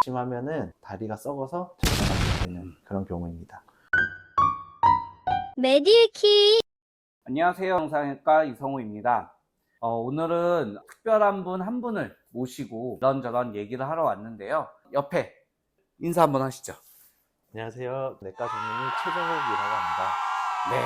심하면은 다리가 썩어서 절단할 수 있는 그런 경우입니다. 메디키. 안녕하세요. 영상외과 이성우입니다. 오늘은 특별한 분 한 분을 모시고 이런저런 얘기를 하러 왔는데요. 옆에 인사 한번 하시죠. 안녕하세요. 내과 전문의 최정욱이라고 합니다. 네.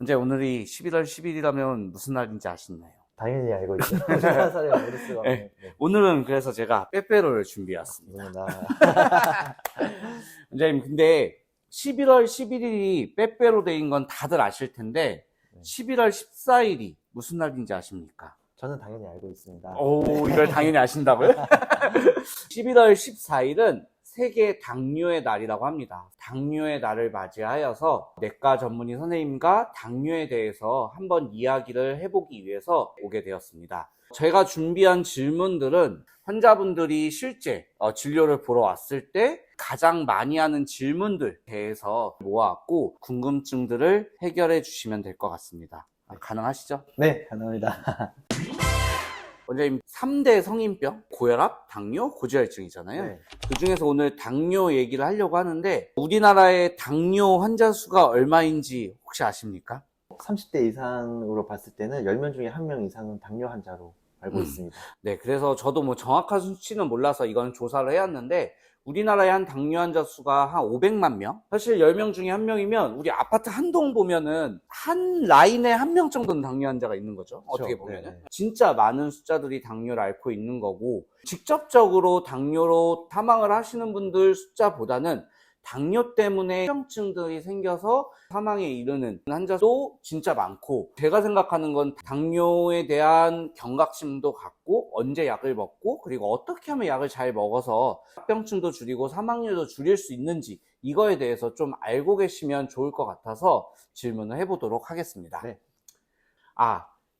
이제 오늘이 11월 10일이라면 무슨 날인지 아시나요? 당연히 알고 있죠. 한 살에 모를 수가 없는. 네. 오늘은 그래서 제가 빼빼로를 준비해왔습니다. 이겁니다. 원장님, 근데 11월 11일이 빼빼로 데이인 건 다들 아실 텐데 11월 14일이 무슨 날인지 아십니까? 저는 당연히 알고 있습니다. 오, 이걸 당연히 아신다고요? 11월 14일은 세계 당뇨의 날이라고 합니다. 당뇨의 날을 맞이하여서 내과 전문의 선생님과 당뇨에 대해서 한번 이야기를 해보기 위해서 오게 되었습니다. 제가 준비한 질문들은 환자분들이 실제 진료를 보러 왔을 때 가장 많이 하는 질문들 대해서 모아왔고 궁금증들을 해결해 주시면 될 것 같습니다. 가능하시죠? 네, 가능합니다. 원장님, 3대 성인병, 고혈압, 당뇨, 고지혈증이잖아요. 네. 그 중에서 오늘 당뇨 얘기를 하려고 하는데 우리나라의 당뇨 환자 수가 얼마인지 혹시 아십니까? 30대 이상으로 봤을 때는 10명 중에 1명 이상은 당뇨 환자로 알고 있습니다. 네, 그래서 저도 뭐 정확한 수치는 몰라서 이건 조사를 해왔는데 우리나라의 한 당뇨 환자 수가 한 500만 명? 사실 10명 중에 1명이면 우리 아파트 한 동 보면은 한 라인에 1명 정도는 당뇨 환자가 있는 거죠. 그렇죠. 어떻게 보면은. 네네. 진짜 많은 숫자들이 당뇨를 앓고 있는 거고 직접적으로 당뇨로 사망을 하시는 분들 숫자보다는 당뇨 때문에 합병증들이 생겨서 사망에 이르는 환자도 진짜 많고 제가 생각하는 건 당뇨에 대한 경각심도 갖고 언제 약을 먹고 그리고 어떻게 하면 약을 잘 먹어서 합병증도 줄이고 사망률도 줄일 수 있는지 이거에 대해서 좀 알고 계시면 좋을 것 같아서 질문을 해보도록 하겠습니다. 네.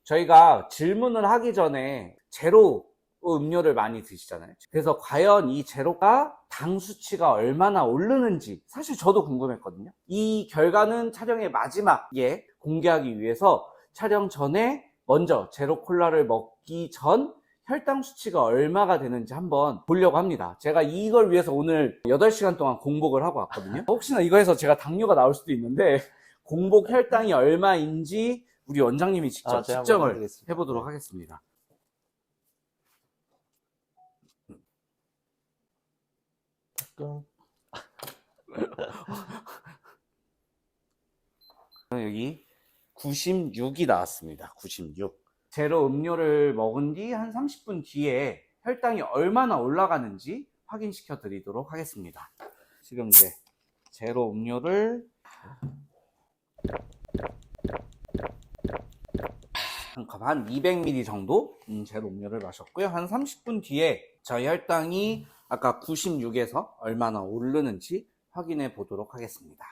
저희가 질문을 하기 전에 제로 음료를 많이 드시잖아요. 그래서 과연 이 제로가 당 수치가 얼마나 오르는지 사실 저도 궁금했거든요. 이 결과는 촬영의 마지막에 공개하기 위해서 촬영 전에 먼저 제로 콜라를 먹기 전 혈당 수치가 얼마가 되는지 한번 보려고 합니다. 제가 이걸 위해서 오늘 8시간 동안 공복을 하고 왔거든요. 혹시나 이거에서 제가 당뇨가 나올 수도 있는데 공복 혈당이 얼마인지 우리 원장님이 직접 제가 한번 측정을 해보겠습니다. 해보도록 하겠습니다. 조금 여기 96이 나왔습니다. 96. 제로 음료를 먹은 뒤 한 30분 뒤에 혈당이 얼마나 올라가는지 확인시켜 드리도록 하겠습니다. 지금 이제 제로 음료를 한 컵 한 200ml 정도 제로 음료를 마셨고요. 한 30분 뒤에 저희 혈당이 아까 96에서 얼마나 오르는지 확인해 보도록 하겠습니다.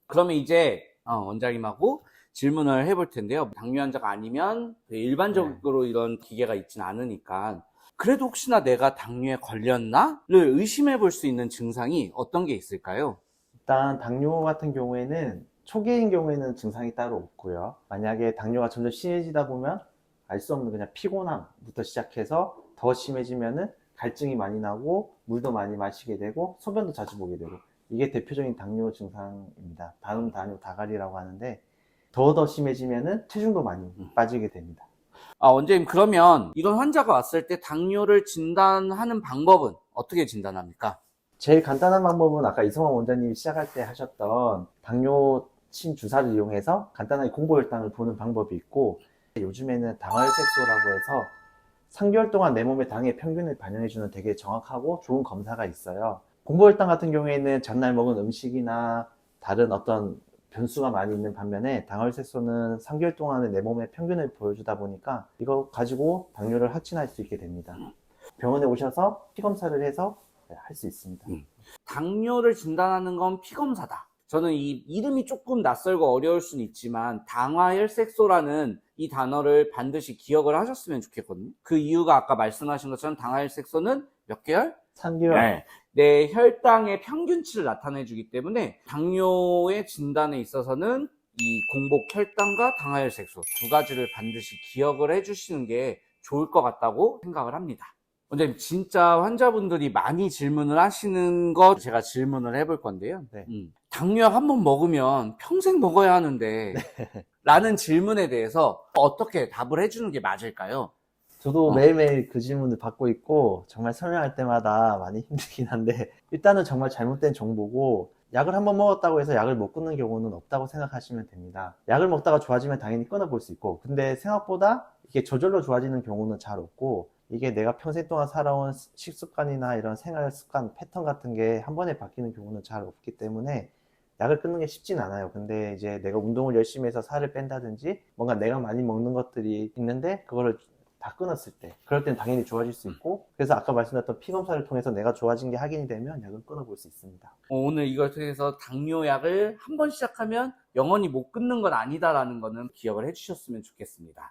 그러면 이제 원장님하고 질문을 해볼 텐데요. 당뇨 환자가 아니면 일반적으로 이런 기계가 있지는 않으니까 그래도 혹시나 내가 당뇨에 걸렸나를 의심해 볼 수 있는 증상이 어떤 게 있을까요? 일단 당뇨 같은 경우에는 초기인 경우에는 증상이 따로 없고요. 만약에 당뇨가 점점 심해지다 보면 알 수 없는 그냥 피곤함부터 시작해서 더 심해지면은 갈증이 많이 나고 물도 많이 마시게 되고 소변도 자주 보게 되고 이게 대표적인 당뇨 증상입니다. 다음 당뇨 다갈이라고 하는데 더 심해지면은 체중도 많이 빠지게 됩니다. 원장님, 그러면 이런 환자가 왔을 때 당뇨를 진단하는 방법은 어떻게 진단합니까? 제일 간단한 방법은 아까 이성환 원장님이 시작할 때 하셨던 당뇨침 주사를 이용해서 간단하게 공복혈당을 보는 방법이 있고 요즘에는 당화혈색소라고 해서 3개월 동안 내 몸의 당의 평균을 반영해주는 되게 정확하고 좋은 검사가 있어요. 공복혈당 같은 경우에는 전날 먹은 음식이나 다른 어떤 변수가 많이 있는 반면에 당화혈색소는 3개월 동안의 내 몸의 평균을 보여주다 보니까 이거 가지고 당뇨를 확진할 수 있게 됩니다. 병원에 오셔서 피검사를 해서 할 수 있습니다. 당뇨를 진단하는 건 피검사다. 저는 이 이름이 조금 낯설고 어려울 수는 있지만 당화혈색소라는 이 단어를 반드시 기억을 하셨으면 좋겠거든요. 그 이유가 아까 말씀하신 것처럼 당화혈색소는 몇 개월? 3개월. 네. 내 혈당의 평균치를 나타내 주기 때문에 당뇨의 진단에 있어서는 이 공복 혈당과 당화혈색소 두 가지를 반드시 기억을 해 주시는 게 좋을 것 같다고 생각을 합니다. 원장님, 진짜 환자분들이 많이 질문을 하시는 거 제가 질문을 해볼 건데요. 네. 당뇨약 한 번 먹으면 평생 먹어야 하는데 라는 질문에 대해서 어떻게 답을 해주는 게 맞을까요? 저도 매일매일 그 질문을 받고 있고 정말 설명할 때마다 많이 힘들긴 한데 일단은 정말 잘못된 정보고 약을 한번 먹었다고 해서 약을 못 끊는 경우는 없다고 생각하시면 됩니다. 약을 먹다가 좋아지면 당연히 끊어볼 수 있고 근데 생각보다 이게 저절로 좋아지는 경우는 잘 없고 이게 내가 평생 동안 살아온 식습관이나 이런 생활 습관, 패턴 같은 게 한 번에 바뀌는 경우는 잘 없기 때문에 약을 끊는 게 쉽진 않아요. 근데 이제 내가 운동을 열심히 해서 살을 뺀다든지 뭔가 내가 많이 먹는 것들이 있는데 그거를 다 끊었을 때 그럴 땐 당연히 좋아질 수 있고 그래서 아까 말씀드렸던 피 검사를 통해서 내가 좋아진 게 확인이 되면 약을 끊어볼 수 있습니다. 오늘 이걸 통해서 당뇨약을 한 번 시작하면 영원히 못 끊는 건 아니다라는 거는 기억을 해주셨으면 좋겠습니다.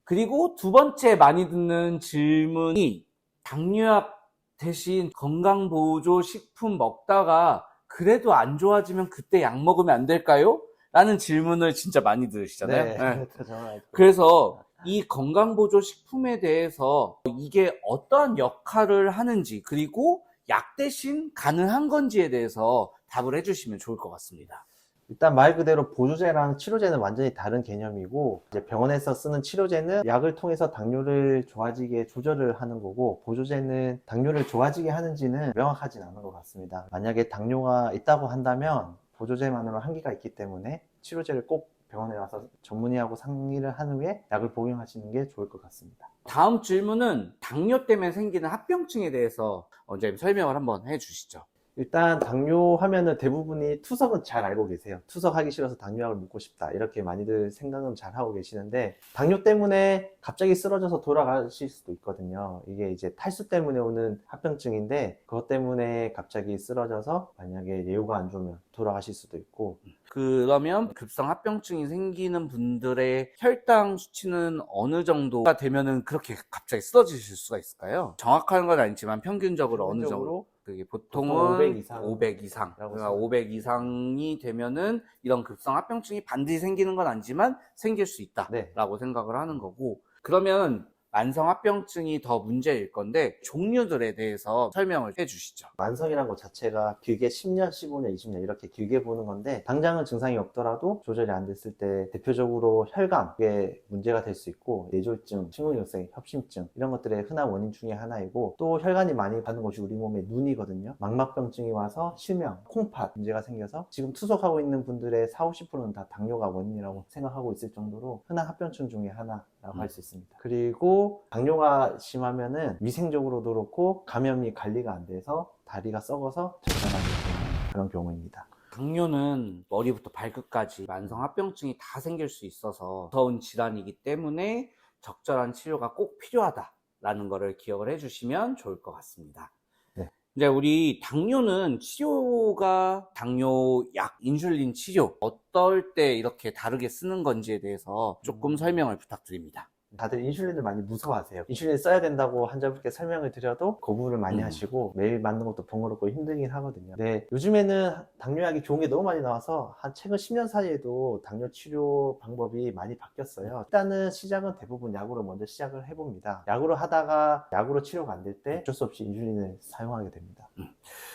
그리고 두 번째 많이 듣는 질문이 당뇨약 대신 건강보조 식품 먹다가 그래도 안 좋아지면 그때 약 먹으면 안 될까요? 라는 질문을 진짜 많이 들으시잖아요. 네. 정말 그래서 이 건강보조 식품에 대해서 이게 어떠한 역할을 하는지 그리고 약 대신 가능한 건지에 대해서 답을 해주시면 좋을 것 같습니다. 일단 말 그대로 보조제랑 치료제는 완전히 다른 개념이고 이제 병원에서 쓰는 치료제는 약을 통해서 당뇨를 좋아지게 조절을 하는 거고 보조제는 당뇨를 좋아지게 하는지는 명확하진 않은 것 같습니다. 만약에 당뇨가 있다고 한다면 보조제만으로 한계가 있기 때문에 치료제를 꼭 병원에 가서 전문의하고 상의를 한 후에 약을 복용하시는 게 좋을 것 같습니다. 다음 질문은 당뇨 때문에 생기는 합병증에 대해서 원장님 설명을 한번 해주시죠. 일단 당뇨 하면은 대부분이 투석은 잘 알고 계세요. 투석하기 싫어서 당뇨약을 먹고 싶다 이렇게 많이들 생각은 잘 하고 계시는데 당뇨 때문에 갑자기 쓰러져서 돌아가실 수도 있거든요. 이게 이제 탈수 때문에 오는 합병증인데 그것 때문에 갑자기 쓰러져서 만약에 예후가 안 좋으면 돌아가실 수도 있고 그러면 급성 합병증이 생기는 분들의 혈당 수치는 어느 정도가 되면은 그렇게 갑자기 쓰러지실 수가 있을까요? 정확한 건 아니지만 평균적으로 어느 정도? 그게 보통은 500 이상. 500 이상. 라고 그러니까 500 이상이 되면은 이런 급성 합병증이 반드시 생기는 건 아니지만 생길 수 있다라고 생각을 하는 거고. 그러면 만성 합병증이 더 문제일 건데 종류들에 대해서 설명을 해주시죠. 만성이라는 것 자체가 길게 10년, 15년, 20년 이렇게 길게 보는 건데 당장은 증상이 없더라도 조절이 안 됐을 때 대표적으로 혈감에 문제가 될 수 있고 뇌졸중, 심근경색, 협심증 이런 것들의 흔한 원인 중에 하나이고 또 혈관이 많이 가는 곳이 우리 몸의 눈이거든요. 망막병증이 와서 실명, 콩팥 문제가 생겨서 지금 투석하고 있는 분들의 40, 50%는 다 당뇨가 원인이라고 생각하고 있을 정도로 흔한 합병증 중에 하나라고 할 수 있습니다. 그리고 당뇨가 심하면은 위생적으로도 그렇고 감염이 관리가 안 돼서 다리가 썩어서 절단하게 되는 그런 경우입니다. 당뇨는 머리부터 발끝까지 만성 합병증이 다 생길 수 있어서 무서운 질환이기 때문에 적절한 치료가 꼭 필요하다라는 거를 기억을 해주시면 좋을 것 같습니다. 네. 이제 우리 당뇨는 치료가 당뇨약, 인슐린 치료 어떨 때 이렇게 다르게 쓰는 건지에 대해서 조금 설명을 부탁드립니다. 다들 인슐린을 많이 무서워하세요. 인슐린 써야 된다고 환자분께 설명을 드려도 거부를 많이 하시고 매일 맞는 것도 번거롭고 힘들긴 하거든요. 네, 요즘에는 당뇨약이 좋은 게 너무 많이 나와서 한 최근 10년 사이에도 당뇨 치료 방법이 많이 바뀌었어요. 일단은 시작은 대부분 약으로 먼저 시작을 해봅니다. 약으로 하다가 약으로 치료가 안 될 때 어쩔 수 없이 인슐린을 사용하게 됩니다.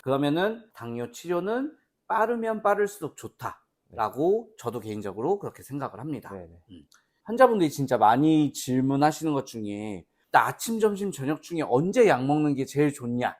그러면은 당뇨 치료는 빠르면 빠를수록 좋다라고 저도 개인적으로 그렇게 생각을 합니다. 네네. 환자분들이 진짜 많이 질문하시는 것 중에 나 아침, 점심, 저녁 중에 언제 약 먹는 게 제일 좋냐?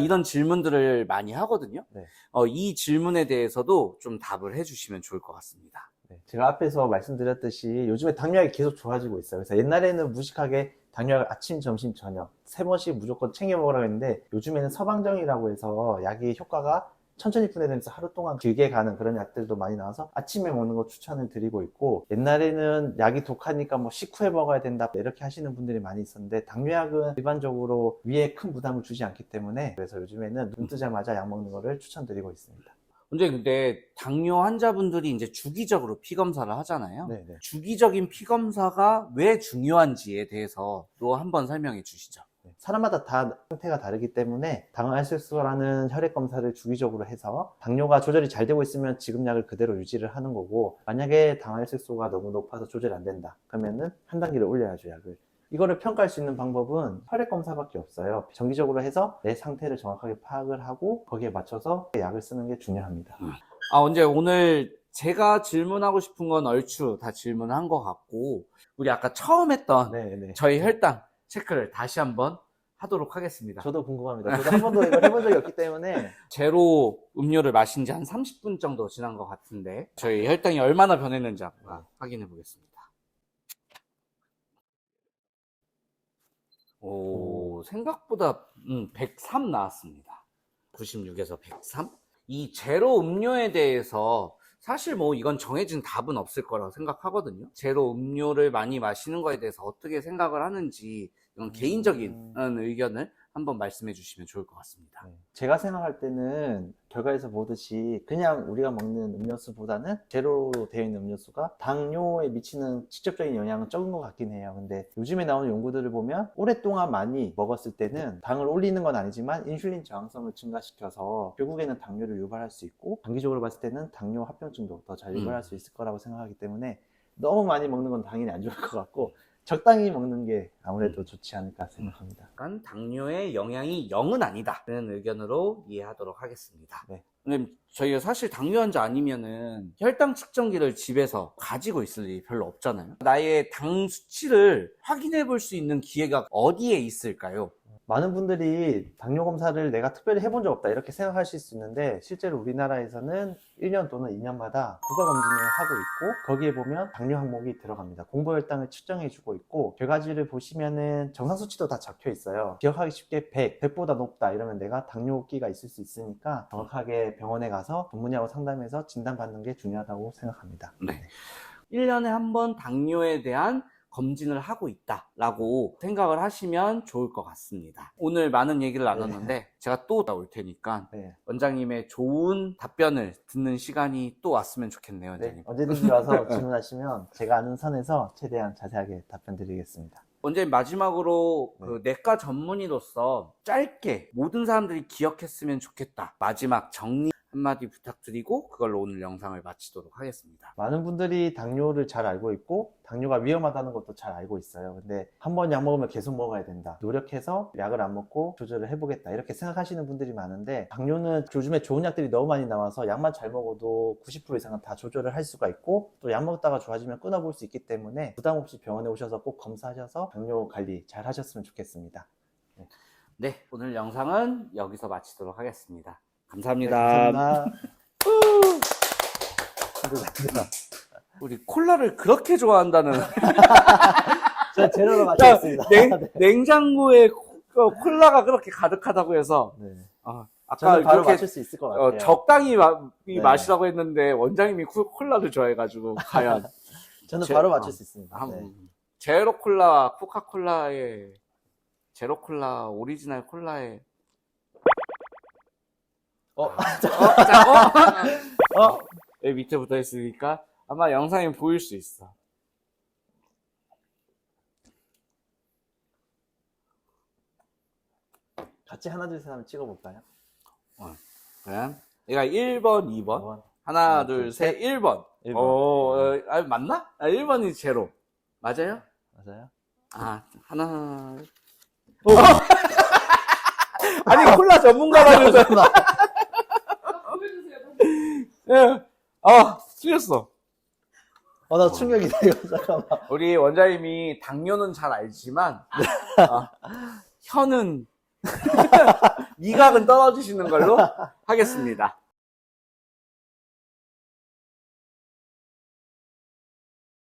이런 질문들을 많이 하거든요. 네. 이 질문에 대해서도 좀 답을 해주시면 좋을 것 같습니다. 네, 제가 앞에서 말씀드렸듯이 요즘에 당뇨약이 계속 좋아지고 있어요. 그래서 옛날에는 무식하게 당뇨약을 아침, 점심, 저녁 3번씩 무조건 챙겨 먹으라고 했는데 요즘에는 서방정이라고 해서 약의 효과가 천천히 분해되면서 하루 동안 길게 가는 그런 약들도 많이 나와서 아침에 먹는 거 추천을 드리고 있고 옛날에는 약이 독하니까 뭐 식후에 먹어야 된다 이렇게 하시는 분들이 많이 있었는데 당뇨약은 일반적으로 위에 큰 부담을 주지 않기 때문에 그래서 요즘에는 눈 뜨자마자 약 먹는 거를 추천드리고 있습니다. 근데 당뇨 환자분들이 이제 주기적으로 피 검사를 하잖아요. 네네. 주기적인 피 검사가 왜 중요한지에 대해서 또 한번 설명해 주시죠. 사람마다 다 상태가 다르기 때문에 당알섹소라는 혈액 검사를 주기적으로 해서 당뇨가 조절이 잘 되고 있으면 지금 약을 그대로 유지를 하는 거고 만약에 당알섹소가 너무 높아서 조절이 안 된다 그러면은 한 단계를 올려야죠 약을. 이거를 평가할 수 있는 방법은 혈액 검사밖에 없어요. 정기적으로 해서 내 상태를 정확하게 파악을 하고 거기에 맞춰서 약을 쓰는 게 중요합니다. 오늘 제가 질문하고 싶은 건 얼추 다 질문한 것 같고, 우리 아까 처음 했던 네네. 저희 혈당 체크를 다시 한번 하도록 하겠습니다. 저도 궁금합니다. 저도 한 번도 이걸 해본 적이 없기 때문에. 제로 음료를 마신 지 한 30분 정도 지난 것 같은데 저희 혈당이 얼마나 변했는지 한번 확인해 보겠습니다. 오, 생각보다 103 나왔습니다. 96에서 103? 이 제로 음료에 대해서 사실 뭐 이건 정해진 답은 없을 거라고 생각하거든요. 제로 음료를 많이 마시는 거에 대해서 어떻게 생각을 하는지 이건 개인적인 의견을 한번 말씀해 주시면 좋을 것 같습니다. 제가 생각할 때는 결과에서 보듯이 그냥 우리가 먹는 음료수보다는 제로로 되어 있는 음료수가 당뇨에 미치는 직접적인 영향은 적은 것 같긴 해요. 근데 요즘에 나오는 연구들을 보면 오랫동안 많이 먹었을 때는 당을 올리는 건 아니지만 인슐린 저항성을 증가시켜서 결국에는 당뇨를 유발할 수 있고, 장기적으로 봤을 때는 당뇨 합병증도 더 잘 유발할 수 있을 거라고 생각하기 때문에 너무 많이 먹는 건 당연히 안 좋을 것 같고 적당히 먹는 게 아무래도 좋지 않을까 생각합니다. 약간 당뇨의 영향이 0은 아니다 라는 의견으로 이해하도록 하겠습니다. 네. 근데 저희가 사실 당뇨 환자 아니면은 혈당 측정기를 집에서 가지고 있을 일이 별로 없잖아요. 나의 당 수치를 확인해 볼 수 있는 기회가 어디에 있을까요? 많은 분들이 당뇨 검사를 내가 특별히 해본 적 없다 이렇게 생각하실 수 있는데, 실제로 우리나라에서는 1년 또는 2년마다 국가검진을 하고 있고 거기에 보면 당뇨 항목이 들어갑니다. 공보혈당을 측정해 주고 있고 결과지를 보시면은 정상 수치도 다 적혀 있어요. 기억하기 쉽게 100보다 높다 이러면 내가 당뇨기가 있을 수 있으니까 정확하게 병원에 가서 전문의하고 상담해서 진단받는 게 중요하다고 생각합니다. 네. 1년에 한 번 당뇨에 대한 검진을 하고 있다라고 생각을 하시면 좋을 것 같습니다. 오늘 많은 얘기를 나눴는데 제가 또 나올 테니까 원장님의 좋은 답변을 듣는 시간이 또 왔으면 좋겠네요, 원장님. 언제든지 와서 질문하시면 제가 아는 선에서 최대한 자세하게 답변 드리겠습니다. 원장님, 마지막으로 그 내과 전문의로서 짧게 모든 사람들이 기억했으면 좋겠다, 마지막 정리 한마디 부탁드리고 그걸로 오늘 영상을 마치도록 하겠습니다. 많은 분들이 당뇨를 잘 알고 있고 당뇨가 위험하다는 것도 잘 알고 있어요. 근데 한 번 약 먹으면 계속 먹어야 된다, 노력해서 약을 안 먹고 조절을 해보겠다 이렇게 생각하시는 분들이 많은데, 당뇨는 요즘에 좋은 약들이 너무 많이 나와서 약만 잘 먹어도 90% 이상은 다 조절을 할 수가 있고, 또 약 먹다가 좋아지면 끊어볼 수 있기 때문에 부담 없이 병원에 오셔서 꼭 검사하셔서 당뇨 관리 잘 하셨으면 좋겠습니다. 네, 오늘 영상은 여기서 마치도록 하겠습니다. 감사합니다. 감사합니다. 우리 콜라를 그렇게 좋아한다는. 제가 제로로 마치겠습니다. 냉장고에 콜라가 그렇게 가득하다고 해서 아까 저는 바로 이렇게 맞출 수 있을 것 같아요. 적당히 마시라고 했는데 원장님이 콜라를 좋아해가지고 과연 저는 바로 맞출 수 있습니다. 제로 콜라와 코카콜라의 제로 콜라, 오리지널 콜라의 여기 밑에 붙어 있으니까 아마 영상에 보일 수 있어. 같이 하나 둘 셋 하면 찍어볼까요? 그냥 얘가 1번, 2번. 하나, 둘, 셋, 1번. 1번. 맞나? 1번이 제로. 맞아요? 맞아요. 하나. 아니, 콜라 전문가라면서. 예. 틀렸어. 나 충격이다, 이거. 잠깐만. 우리 원장님이 당뇨는 잘 알지만, 혀는, 미각은 떨어지시는 걸로 하겠습니다.